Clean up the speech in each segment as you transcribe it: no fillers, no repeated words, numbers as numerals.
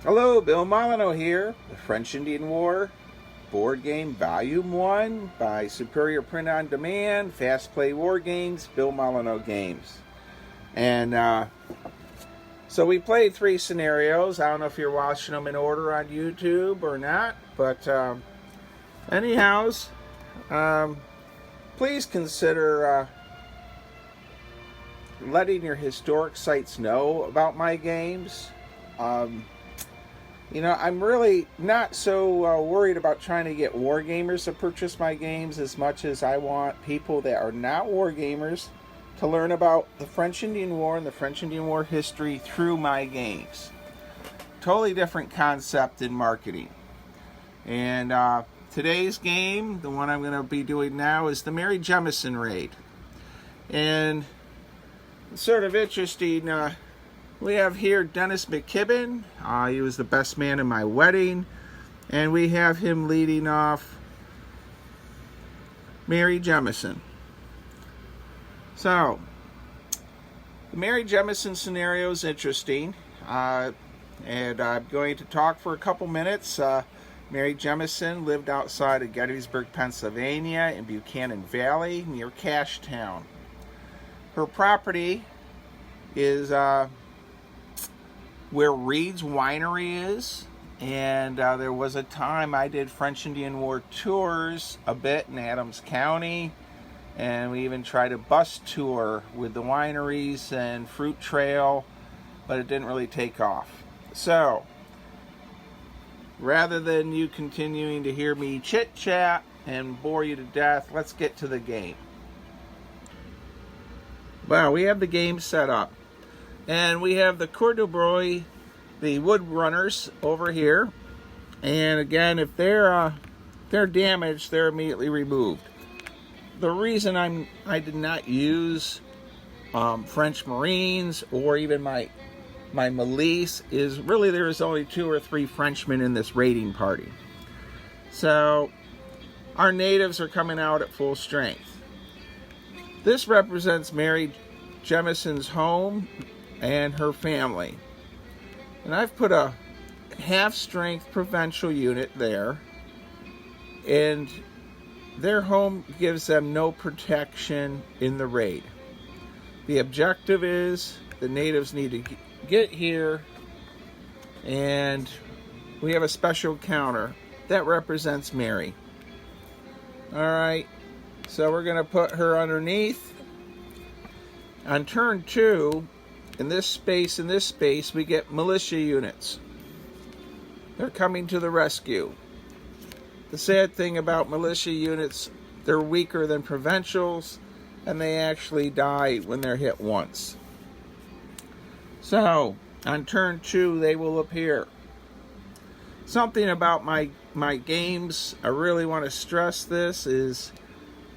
Hello, Bill Molyneux here. The French Indian War Board Game Volume 1 by Superior Print on Demand, Fast Play War Games, Bill Molyneux Games. And so we played 3 scenarios. I don't know if you're watching them in order on YouTube or not, but anyhows, please consider letting your historic sites know about my games. I'm really not so worried about trying to get war gamers to purchase my games as much as I want people that are not war gamers to learn about the French Indian War and the French Indian War history through my games. Totally different concept in marketing. And today's game, the one I'm going to be doing now, is the Mary Jemison raid. And it's sort of interesting. We have here Dennis McKibben. He was the best man in my wedding. And we have him leading off Mary Jemison. So, the Mary Jemison scenario is interesting. And I'm going to talk for a couple minutes. Mary Jemison lived outside of Gettysburg, Pennsylvania, in Buchanan Valley, near Cashtown. Her property is where Reed's Winery is, and there was a time I did French Indian War tours a bit in Adams County, and we even tried a bus tour with the wineries and fruit trail, but it didn't really take off. So, rather than you continuing to hear me chit-chat and bore you to death, let's get to the game. Well, we have the game set up. And we have the Coeur de Bois, the wood runners over here. And again, if they're damaged, they're immediately removed. The reason I did not use French Marines or even my milice is really there's only 2 or 3 Frenchmen in this raiding party. So our natives are coming out at full strength. This represents Mary Jemison's home and her family. And I've put a half-strength provincial unit there, and their home gives them no protection in the raid. The objective is the natives need to get here, and we have a special counter that represents Mary. Alright, so we're going to put her underneath. On turn 2, in this space, we get militia units. They're coming to the rescue. The sad thing about militia units, they're weaker than provincials, and they actually die when they're hit once. So, on turn 2, they will appear. Something about my games, I really want to stress this, is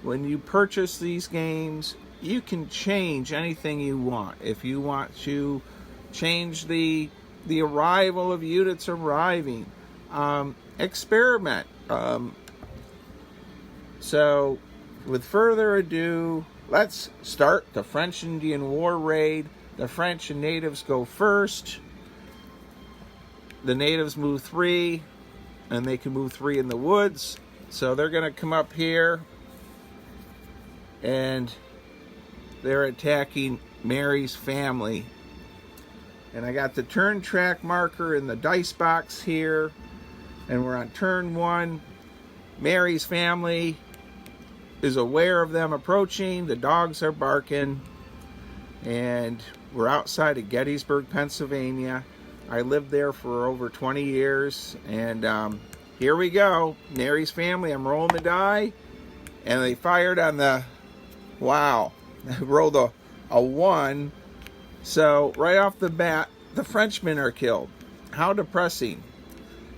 when you purchase these games, you can change anything you want. If you want to change the arrival of units arriving, experiment. So, with further ado, let's start the French Indian War raid. The French and natives go first. The natives move 3, and they can move 3 in the woods. So they're going to come up here, and they're attacking Mary's family. And I got the turn track marker in the dice box here. And we're on turn 1. Mary's family is aware of them approaching. The dogs are barking. And we're outside of Gettysburg, Pennsylvania. I lived there for over 20 years. And here we go. Mary's family, I'm rolling the die. And they fired on the... Wow. I rolled a 1. So right off the bat, the Frenchmen are killed. How depressing.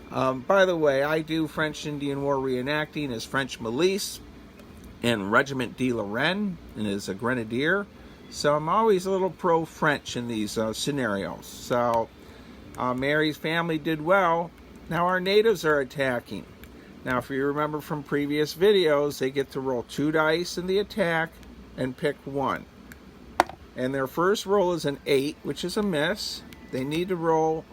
By the way, I do French Indian War reenacting as French Milice and Regiment de Lorraine, and as a grenadier. So I'm always a little pro-French in these scenarios. So Mary's family did well. Now our natives are attacking. Now if you remember from previous videos, they get to roll 2 dice in the attack and pick 1. And their first roll is an 8, which is a miss. They need to roll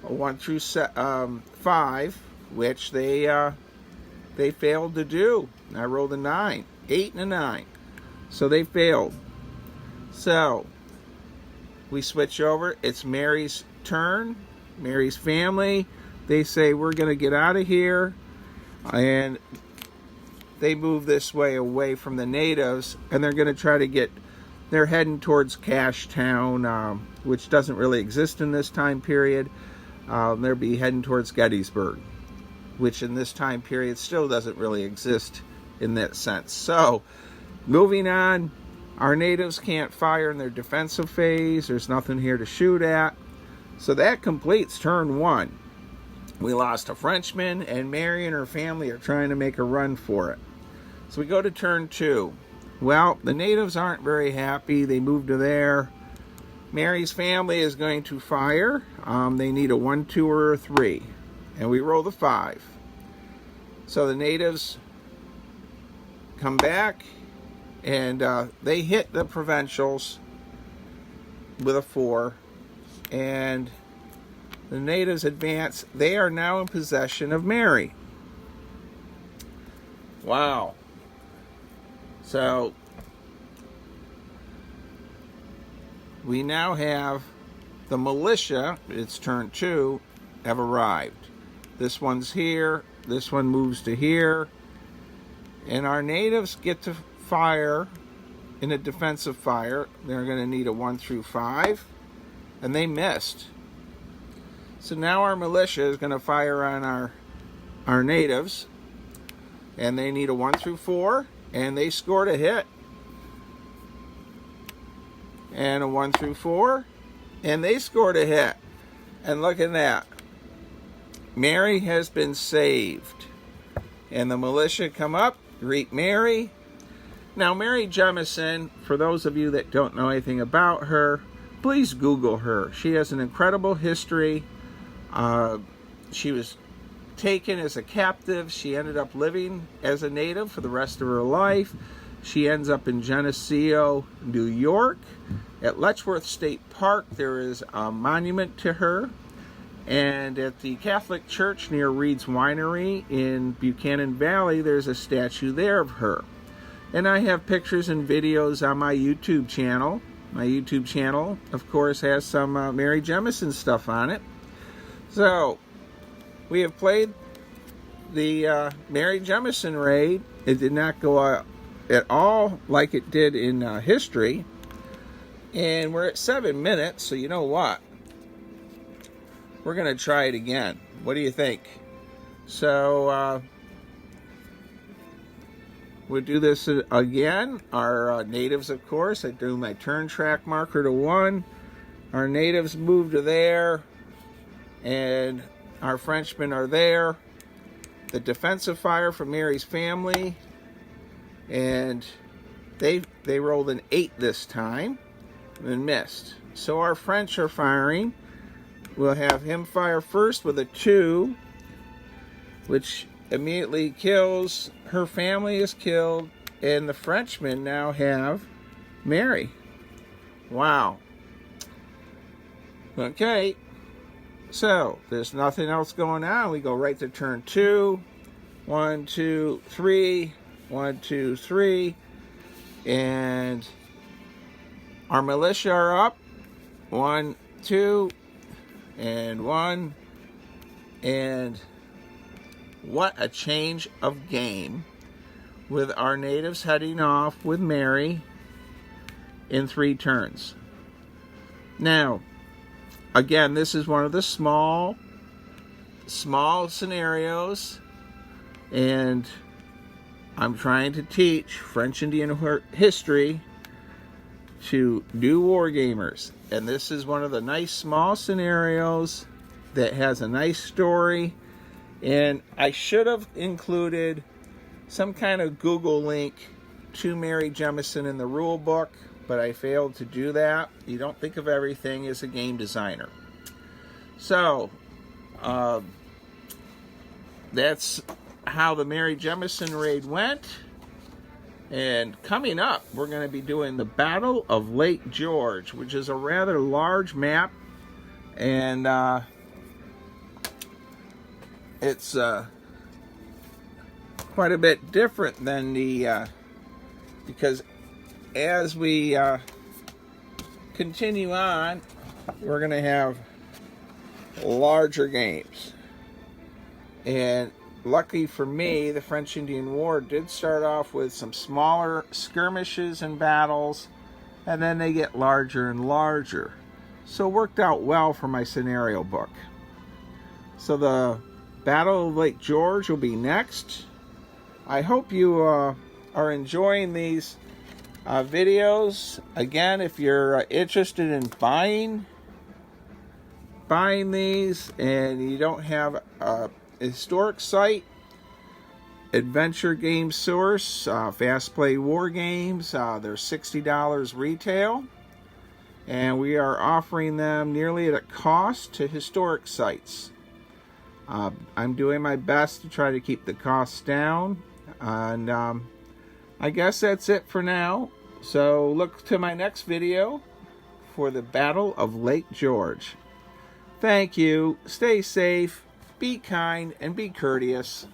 1 through 5, which they failed to do. I rolled a 9, 8 and a 9. So they failed. So we switch over. It's Mary's turn. Mary's family. They say, we're going to get out of here. And they move this way away from the natives. And they're going to try to get, they're heading towards Cashtown, which doesn't really exist in this time period. They'll be heading towards Gettysburg, which in this time period still doesn't really exist in that sense. So, moving on, our natives can't fire in their defensive phase. There's nothing here to shoot at. So that completes turn 1. We lost a Frenchman, and Mary and her family are trying to make a run for it. So we go to turn 2. Well, the natives aren't very happy. They move to there. Mary's family is going to fire. They need a 1, 2, or a 3. And we roll the 5. So the natives come back, and they hit the provincials with a 4. And the natives advance. They are now in possession of Mary. Wow. So we now have the militia, it's turn 2, have arrived. This one's here, this one moves to here, and our natives get to fire in a defensive fire. They're going to need a 1 through 5, and they missed. So now our militia is going to fire on our natives, and they need a 1 through 4, and they scored a hit. And a 1 through 4, and they scored a hit. And look at that. Mary has been saved. And the militia come up, greet Mary. Now, Mary Jemison, for those of you that don't know anything about her, please Google her. She has an incredible history. She was taken as a captive. She ended up living as a native for the rest of her life. She ends up in Geneseo, New York. At Letchworth State Park, there is a monument to her. And at the Catholic Church near Reed's Winery in Buchanan Valley, there's a statue there of her. And I have pictures and videos on my YouTube channel. My YouTube channel, of course, has some Mary Jemison stuff on it. So, we have played the Mary Jemison raid. It did not go at all like it did in history. And we're at 7 minutes, so you know what? We're going to try it again. What do you think? So, we'll do this again. Our natives, of course, I do my turn track marker to 1. Our natives move to there, and our Frenchmen are there. The defensive fire from Mary's family, and they rolled an 8 this time and missed. So our French are firing. We'll have him fire first with a 2, which immediately kills. Her family is killed, and the Frenchmen now have Mary. Wow. Okay. So, there's nothing else going on. We go right to turn 2. 1, 2, 3. 1, 2, 3. And our militia are up. 1, 2. And 1. And what a change of game with our natives heading off with Mary in 3 turns. Now, again, this is one of the small scenarios, and I'm trying to teach French Indian history to new wargamers. And this is one of the nice small scenarios that has a nice story. And I should have included some kind of Google link to Mary Jemison in the rule book, but I failed to do that. You don't think of everything as a game designer. So, that's how the Mary Jemison raid went. And coming up, we're going to be doing the Battle of Lake George, which is a rather large map. And it's quite a bit different than the because as we continue on, we're going to have larger games. And lucky for me, the French Indian War did start off with some smaller skirmishes and battles, and then they get larger and larger. So it worked out well for my scenario book. So the Battle of Lake George will be next. I hope you are enjoying these videos. Again, if you're interested in buying these and you don't have a historic site, Adventure Game Source, Fast Play War Games, they're $60 retail, and we are offering them nearly at a cost to historic sites. I'm doing my best to try to keep the costs down, and I guess that's it for now. So look to my next video for the Battle of Lake George. Thank you. Stay safe, be kind, and be courteous.